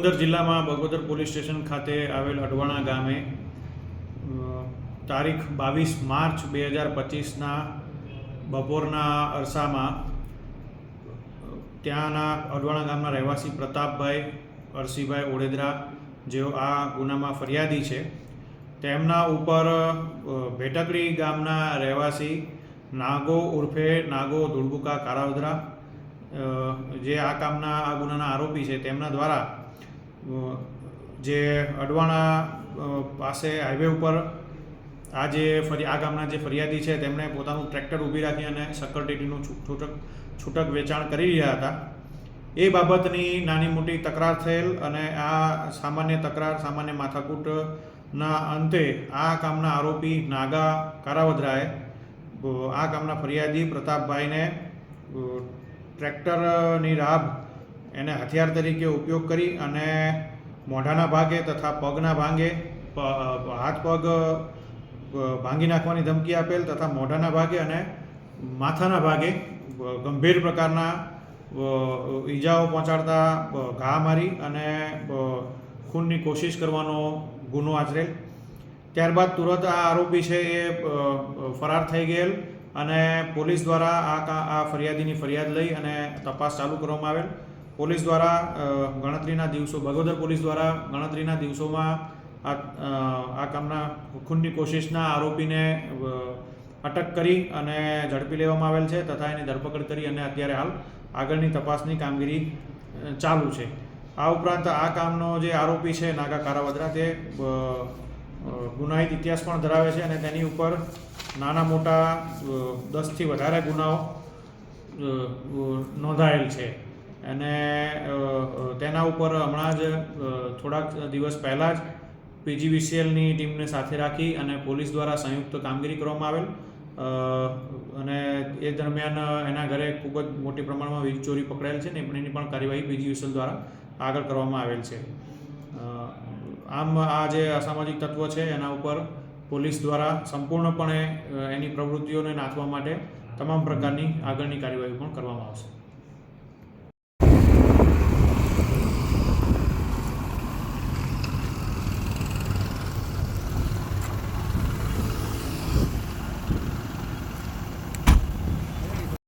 પોરબંદર જિલ્લામાં Bagodara police station ખાતે આવેલ અડવાણા ગામે તારીખ 22 માર્ચ 2025ના બપોરના અરસામાં ત્યાંના અડવાણા ગામના રહેવાસી પ્રતાપભાઈ અરસીભાઈ ઓડેદરા જેઓ આ ગુનામાં ફરિયાદી છે, તેમના ઉપર ભેટકડી ગામના રહેવાસી નાગો ઉર્ફે નાગો ધુળબુકા કારાવદરા જે આ કામના આ ગુનાના આરોપી છે, તેમના દ્વારા જે અડવાણા પાસે હાઈવે ઉપર આ ગામના જે ફરિયાદી છે તેમણે પોતાનું ટ્રેક્ટર ઊભી રાખી અને શક્કરટેટીનું છૂટક વેચાણ કરી રહ્યા હતા. એ બાબતની નાની મોટી તકરાર થયેલ અને આ સામાન્ય માથાકૂટના અંતે આ કામના આરોપી નાગા કારાવદરાએ આ કામના ફરિયાદી પ્રતાપભાઈને ટ્રેક્ટરની રાબ એને હથિયાર તરીકે ઉપયોગ કરી અને મોઢાના ભાગે તથા પગના ભાગે હાથ પગ ભાંગી નાખવાની ધમકી આપેલ તથા મોઢાના ભાગે અને માથાના ભાગે ગંભીર પ્રકારના ઈજાઓ પહોંચાડતા ઘા મારી અને ખૂનની કોશિશ કરવાનો ગુનો આચરેલ. ત્યારબાદ તુરંત આ આરોપી છે એ ફરાર થઈ ગયેલ અને પોલીસ દ્વારા આ ફરિયાદીની ફરિયાદ લઈ અને તપાસ ચાલુ કરવામાં આવેલ. પોલીસ દ્વારા બગોદર પોલીસ દ્વારા ગણતરીના દિવસોમાં આ કામના ખૂનની કોશિશના આરોપીને અટક કરી અને ઝડપી લેવામાં આવેલ છે તથા એની ધરપકડ કરી અને અત્યારે હાલ આગળની તપાસની કામગીરી ચાલુ છે. આ ઉપરાંત આ કામનો જે આરોપી છે નાગા કારાવદરા તે ગુનાહિત ઇતિહાસ પણ ધરાવે છે અને તેની ઉપર નાના મોટા 10થી વધારે ગુનાઓ નોંધાયેલ છે અને તેના ઉપર હમણાં જ થોડાક દિવસ પહેલાં જ PGVCLની ટીમને સાથે રાખી અને પોલીસ દ્વારા સંયુક્ત કામગીરી કરવામાં આવેલ અને એ દરમિયાન એના ઘરે ખૂબ જ મોટી પ્રમાણમાં વીજ ચોરી પકડાયેલ છે ને એની પણ કાર્યવાહી PGVCL દ્વારા આગળ કરવામાં આવેલ છે. આમ આ જે અસામાજિક તત્વો છે એના ઉપર પોલીસ દ્વારા સંપૂર્ણપણે એની પ્રવૃત્તિઓને નાથવા માટે તમામ પ્રકારની આગળની કાર્યવાહી પણ કરવામાં આવશે.